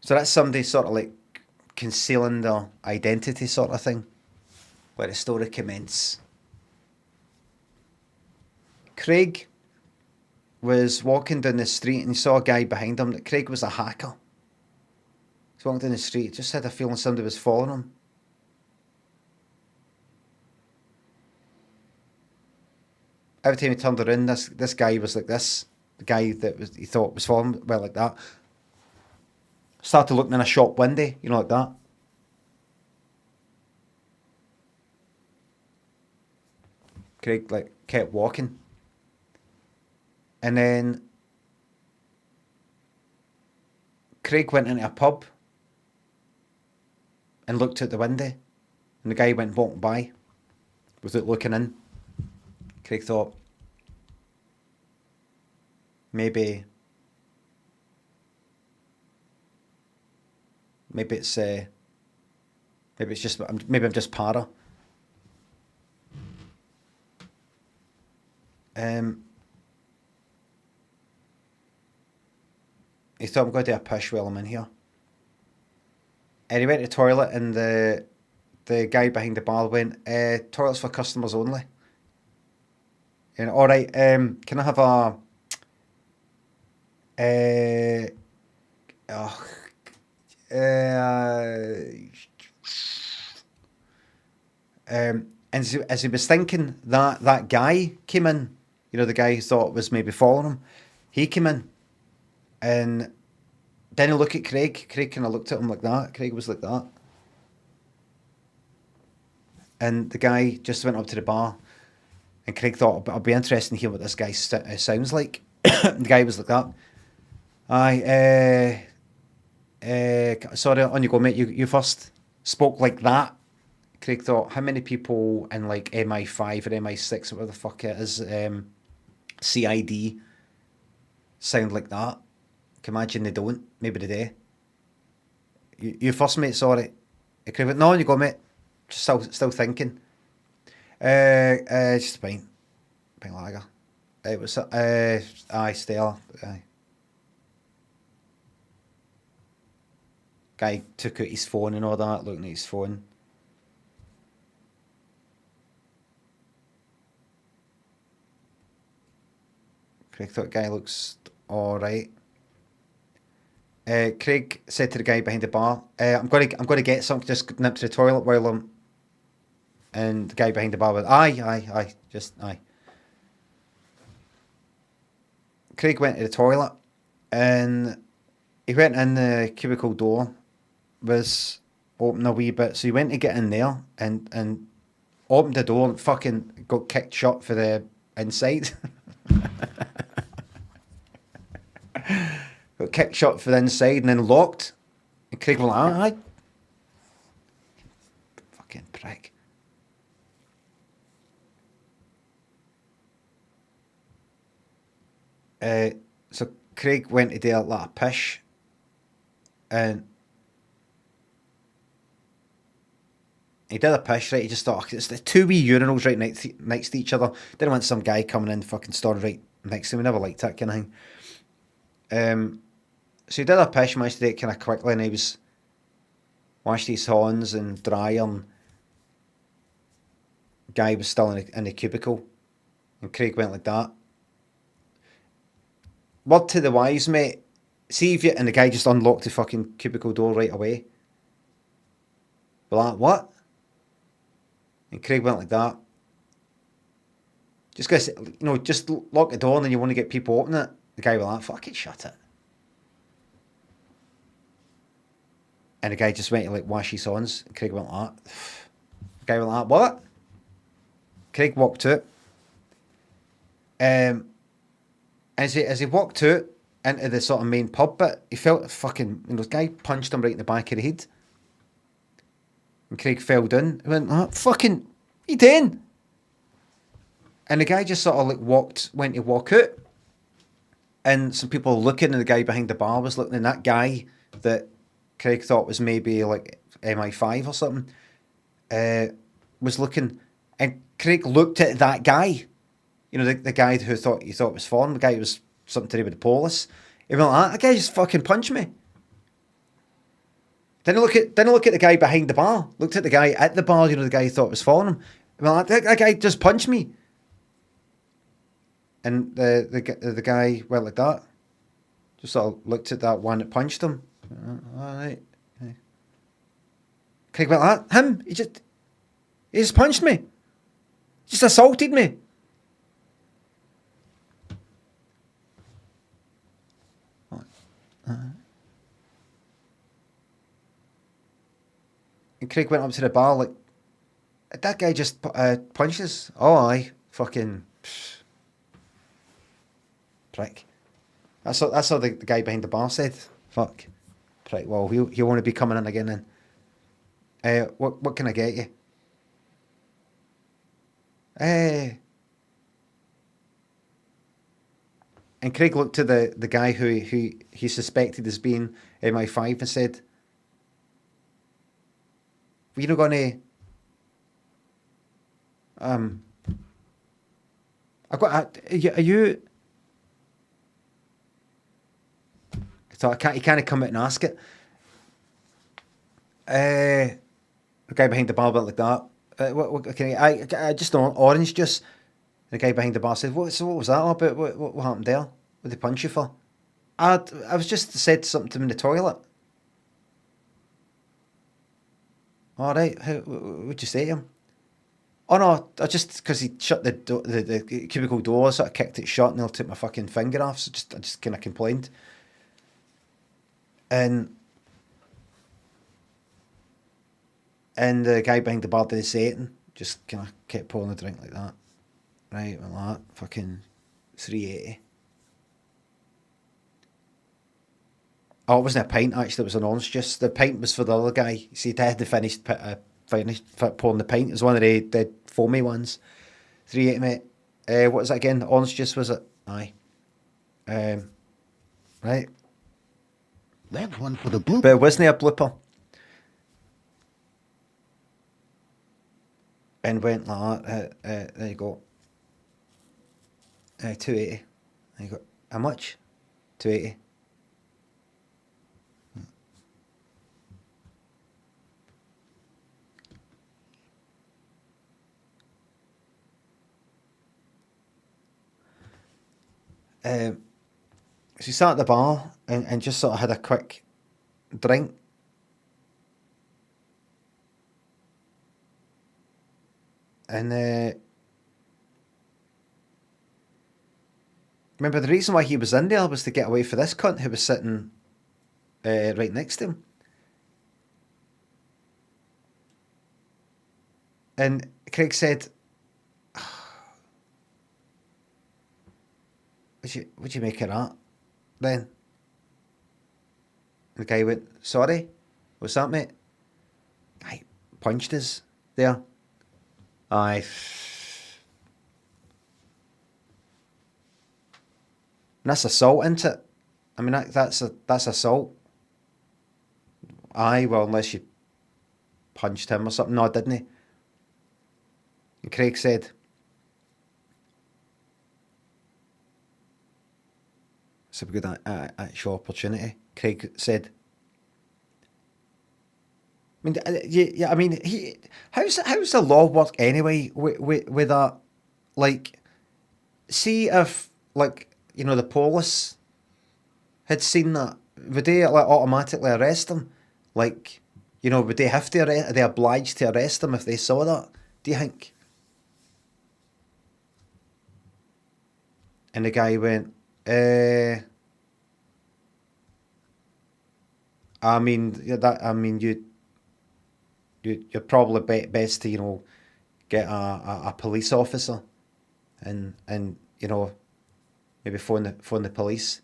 So that's somebody sort of like concealing their identity sort of thing. Where the story commences. Craig was walking down the street and he saw a guy behind him. Craig was a hacker. He's walking down the street, just had a feeling somebody was following him. Every time he turned around, this guy was like this. The guy he thought was following him, well, like that. Started looking in a shop window, like that. Craig kept walking. And then Craig went into a pub and looked out the window. And the guy went walking by without looking in. Craig thought, maybe it's just maybe I'm just para. He thought, I'm going to do a push while I'm in here. And he went to the toilet, and the guy behind the bar went, toilets for customers only. And all right, can I have a and as he was thinking, that guy came in, the guy he thought was maybe following him. He came in, and then he looked at Craig. Craig kind of looked at him like that. Craig was like that. And the guy just went up to the bar, and Craig thought, I'll be interested in hearing what this guy sounds like. The guy was like that. Sorry, on you go, mate. You first spoke like that. Craig thought, how many people in like MI5 or MI6, whatever the fuck it is, CID, sound like that? Can imagine they don't. Maybe they do. You first, mate. Sorry. Craig went, no, on you go, mate. Just still thinking. Just a pint lager. It was Stella. Guy took out his phone and all that, looking at his phone. Craig thought the guy looks alright. Craig said to the guy behind the bar, I'm going to get something, just nip to the toilet while I'm... And the guy behind the bar went, aye. Craig went to the toilet, and he went in, the cubicle door was open a wee bit, so he went to get in there and opened the door and fucking got kicked shut for the inside. Got kicked shut for the inside and then locked. And Craig went, aye. Fucking prick. So Craig went to do a lot of pish, and he did a pish, right? He just thought, it's the two wee urinals right next to each other. Didn't want some guy coming in fucking story right next to him. We never liked that kind of thing. So he did a pish, managed to do it kind of quickly, and he was washed his hands and dryer, and guy was still in the cubicle, and Craig went like that. Word to the wise, mate. See if you... And the guy just unlocked the fucking cubicle door right away. But like, what? And Craig went like that. Just because, just lock the door and then you want to get people open it. The guy went like, fucking shut it. And the guy just went to like wash his hands. And Craig went like that. The guy went like, what? Craig walked out. As he walked out into the sort of main pub bit, he felt fucking, this guy punched him right in the back of the head. And Craig fell down. He went, fucking, what you doing? And the guy just sort of like went to walk out. And some people looking, and the guy behind the bar was looking, and that guy that Craig thought was maybe like MI5 or something, was looking. And Craig looked at that guy. The guy who he thought was foreign, the guy who was something to do with the police. He went like that. That guy just fucking punched me. Didn't look at the guy behind the bar. Looked at the guy at the bar. You know, the guy he thought was following him. Well, that guy just punched me. And the guy went like that. Just sort of looked at that one that punched him. All right. Craig went like that. Him. He just punched me. Just assaulted me. And Craig went up to the bar like, that guy just punches. Oh, aye. Fucking prick. That's all the guy behind the bar said. Fuck. Prick. Well, he'll want to be coming in again then. What can I get you? And Craig looked to the guy who he suspected as being MI5 and said, "We're not gonna I've got are you so he can't come out and ask it. The guy behind the bar went like that. What can I just orange juice. The guy behind the bar said, what was that all about? What happened there? What did they punch you for? I was just said something to him in the toilet. All right, what'd you say to him? Oh no, I just because he shut the cubicle door, sort of kicked it shut, and I took my fucking finger off. So I just kind of complained, and the guy behind the bar didn't say it, and just kind of kept pouring the drink like that. Right, well that fucking 380. Oh, it wasn't a pint actually. It was an orange juice. The pint was for the other guy. See, they had to finish pouring the pint. It was one of the foamy ones. 380, mate. What was that again? Orange juice was it? Aye. Right. That's one for the blooper. But it wasn't a blooper. And went like that. There you go. 280. There you go. How much? 280. So he sat at the bar and just sort of had a quick drink. And remember, the reason why he was in there was to get away from this cunt who was sitting right next to him. And Craig said, What'd you make of that then? And the guy went, sorry? What's that, mate? I punched us there. Aye. And that's assault, isn't it? I mean, that's assault. Aye, well, unless you punched him or something. No, didn't he? And Craig said, it's a good actual opportunity. Craig said, I mean, yeah. I mean, how's the law work anyway with that? Like, see if the police had seen that, would they like automatically arrest him? Like, would they have to arrest? Are they obliged to arrest him if they saw that? Do you think? And the guy went, I mean, you're probably best to get a police officer, and maybe phone the police.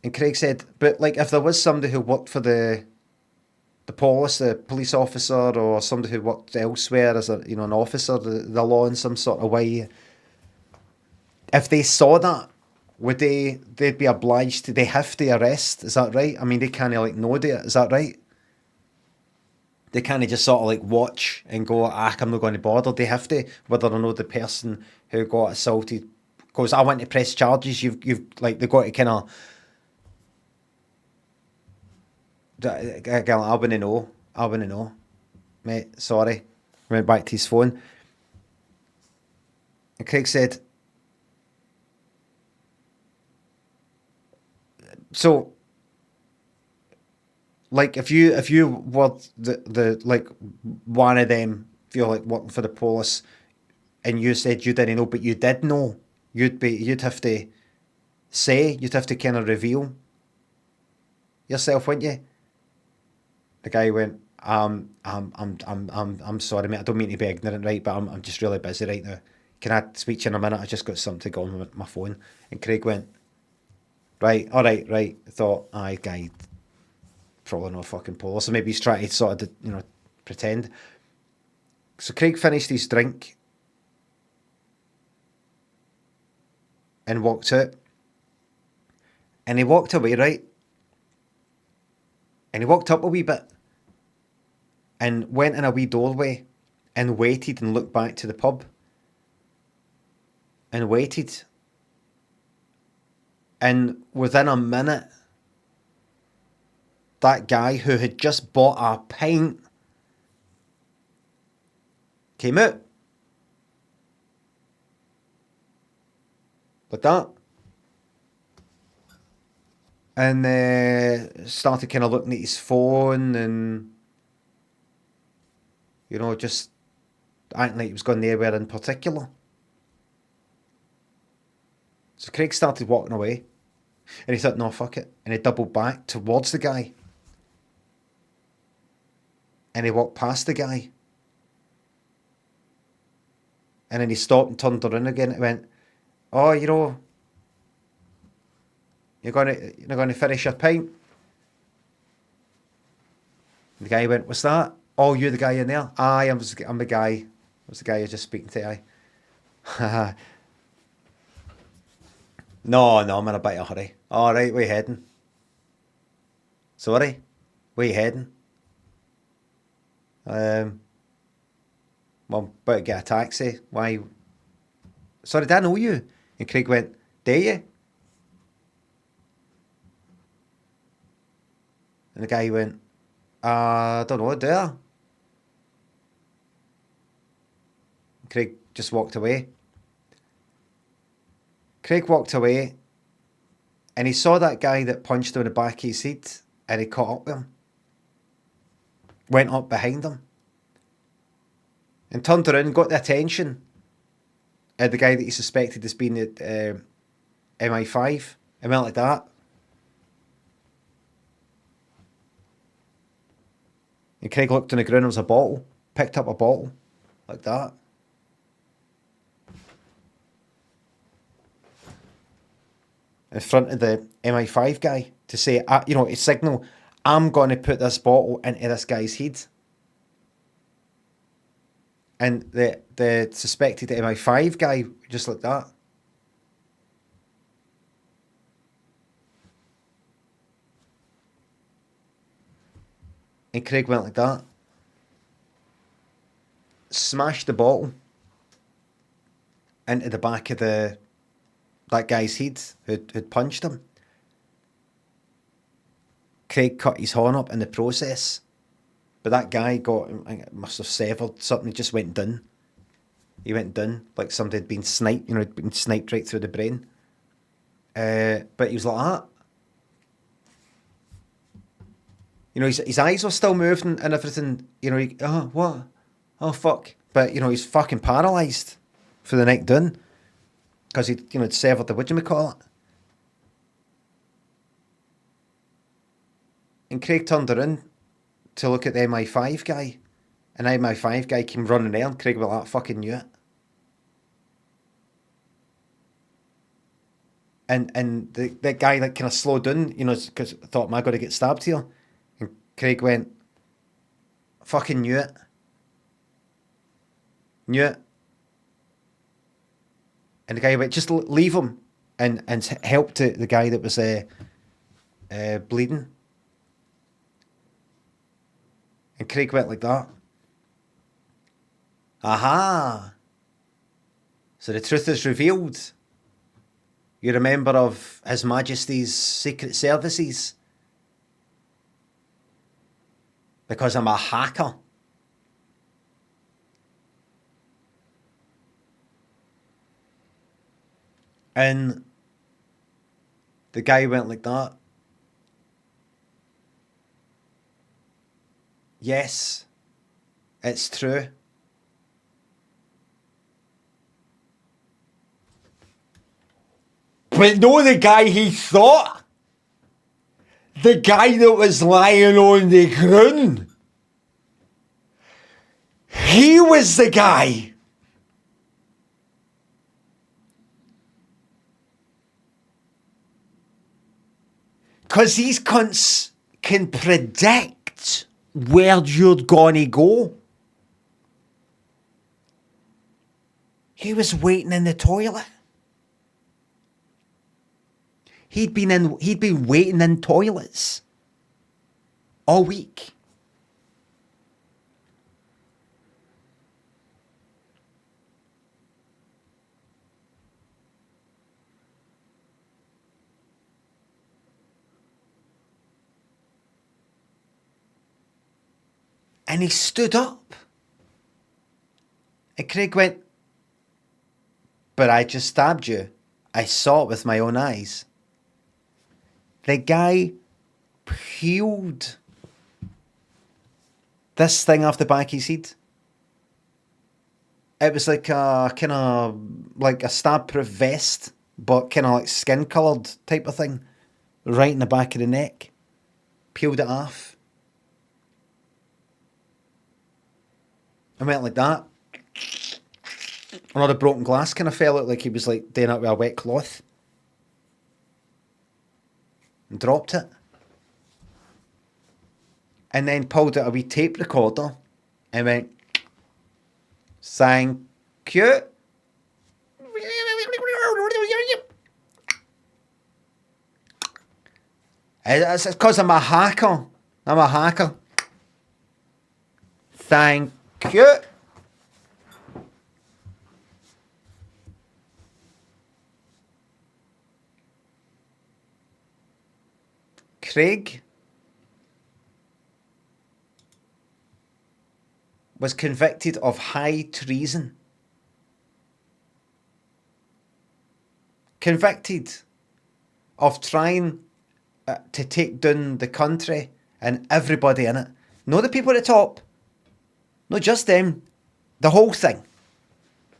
And Craig said, but like if there was somebody who worked for the police officer, or somebody who worked elsewhere as an officer of the law in some sort of way, if they saw that, they'd be obliged to, they have to arrest, is that right? I mean, they can't no do it, is that right? They can't just sort of watch and go, I'm not going to bother. They have to, whether or not the person who got assaulted goes, I want to press charges, you've they've got to kind of Girl, I wouldn't know. I wouldn't know. Mate, sorry. Went back to his phone. And Craig said, so, like, if you were the like one of them, if you're like working for the police, and you said you didn't know, but you did know, you'd have to say, you'd have to kind of reveal yourself, wouldn't you? The guy went, I'm sorry, mate. I don't mean to be ignorant, right? But I'm just really busy right now. Can I speak to you in a minute? I just got something to go on with my phone. And Craig went, right, all right, right. I thought, aye, guy, probably not fucking police. So maybe he's trying to sort of, pretend. So Craig finished his drink and walked out. And he walked away, right? And he walked up a wee bit and went in a wee doorway and waited and looked back to the pub and waited. And within a minute, that guy who had just bought a pint came out. Like that. And started kind of looking at his phone and, just acting like he was going nowhere in particular. So Craig started walking away. And he thought, no, fuck it. And he doubled back towards the guy. And he walked past the guy. And then he stopped and turned around again and went, oh, you're going to finish your pint? And the guy went, what's that? Oh, you're the guy in there? Aye, I'm the guy. I was the guy you're just speaking to, aye. No, I'm in a bit of a hurry. All right, where you heading? Sorry, where you heading? Well, I'm about to get a taxi. Why? Sorry, did I know you? And Craig went, do you? And the guy went, I don't know, do I? And Craig just walked away. Craig walked away and he saw that guy that punched him in the back of his head and he caught up with him. Went up behind him. And turned around and got the attention of the guy that he suspected as being at MI5. And went like that. And Craig looked on the ground, there was a bottle. Picked up a bottle. Like that. In front of the MI5 guy. To say, to signal, I'm going to put this bottle into this guy's head. And the suspected MI5 guy just like that. And Craig went like that. Smashed the bottle into the back of that guy's head who'd punched him. Craig cut his horn up in the process. But that guy must have severed something. He just went down. He went down like somebody had been sniped, had been sniped right through the brain. But he was like that. His eyes were still moving and everything. What? Oh, fuck. But, he's fucking paralysed for the neck down. Because he'd severed the whatchamacallit. And Craig turned around to look at the MI5 guy. And the MI5 guy came running there and Craig was like, fucking knew it. And the guy like kind of slowed down, because I thought, am I going to get stabbed here? And Craig went, fucking knew it. Knew it. And the guy went, just leave him. And helped the guy that was bleeding. And Craig went like that. Aha! So the truth is revealed. You're a member of His Majesty's Secret Services. because I'm a hacker. And the guy went like that. Yes, it's true. But no, the guy he thought. The guy that was lying on the ground. He was the guy. Because these cunts can predict where you're gonna go. He was waiting in the toilet. He'd been waiting in toilets all week. And he stood up. And Craig went, but I just stabbed you. I saw it with my own eyes. The guy peeled this thing off the back of his head. It was like a kind of like a stab-proof vest, but kind of like skin-coloured type of thing, right in the back of the neck. Peeled it off. I went like that. And all the broken glass kind of fell out like he was like doing it with a wet cloth. And dropped it. And then pulled out a wee tape recorder and went, thank you. It's because I'm a hacker. I'm a hacker. Thank you. Craig was convicted of high treason. Convicted of trying to take down the country and everybody in it. Not the people at the top. Not just them. The whole thing.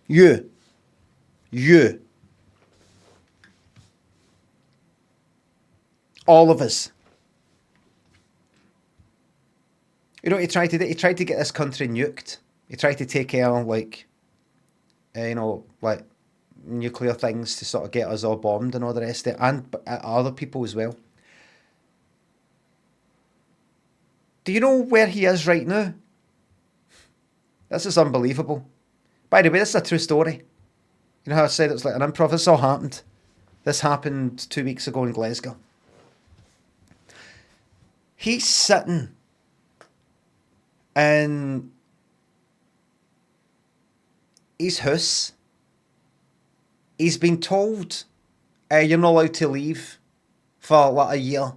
You. All of us. You know what he tried to do? He tried to get this country nuked. He tried to take care of, like, like nuclear things to sort of get us all bombed and all the rest of it, and other people as well. Do you know where he is right now? This is unbelievable. By the way, this is a true story. You know how I said it was like an improv? This all happened. This happened 2 weeks ago in Glasgow. He's sitting in his house. He's been told you're not allowed to leave for like a year.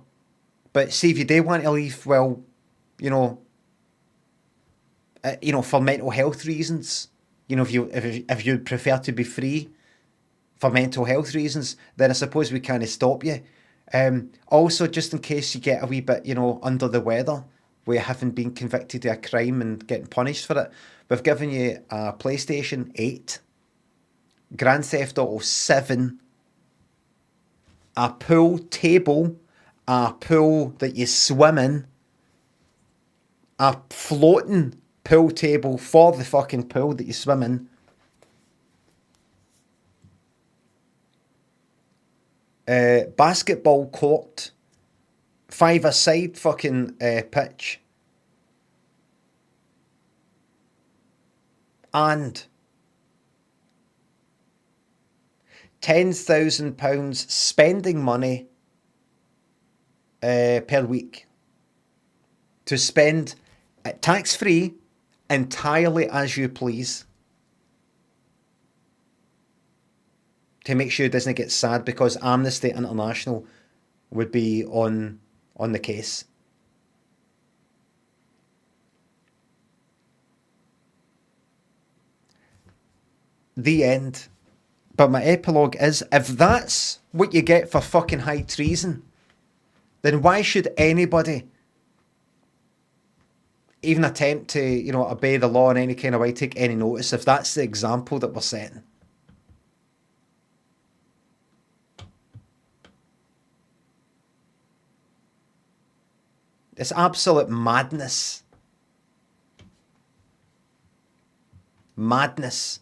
But see, if you do want to leave, well, for mental health reasons, if you prefer to be free for mental health reasons, then I suppose we kind of stop you. Also, just in case you get a wee bit, under the weather, where you haven't been convicted of a crime and getting punished for it, we've given you a PlayStation 8, Grand Theft Auto 7, a pool table, a pool that you swim in, a floating pool table for the fucking pool that you swim in, basketball court, 5-a-side fucking pitch, and £10,000 spending money per week to spend tax-free entirely as you please, to make sure it doesn't get sad, because Amnesty International would be on the case. The end. But my epilogue is, if that's what you get for fucking high treason, then why should anybody even attempt to, obey the law in any kind of way, take any notice, if that's the example that we're setting? It's absolute madness. Madness.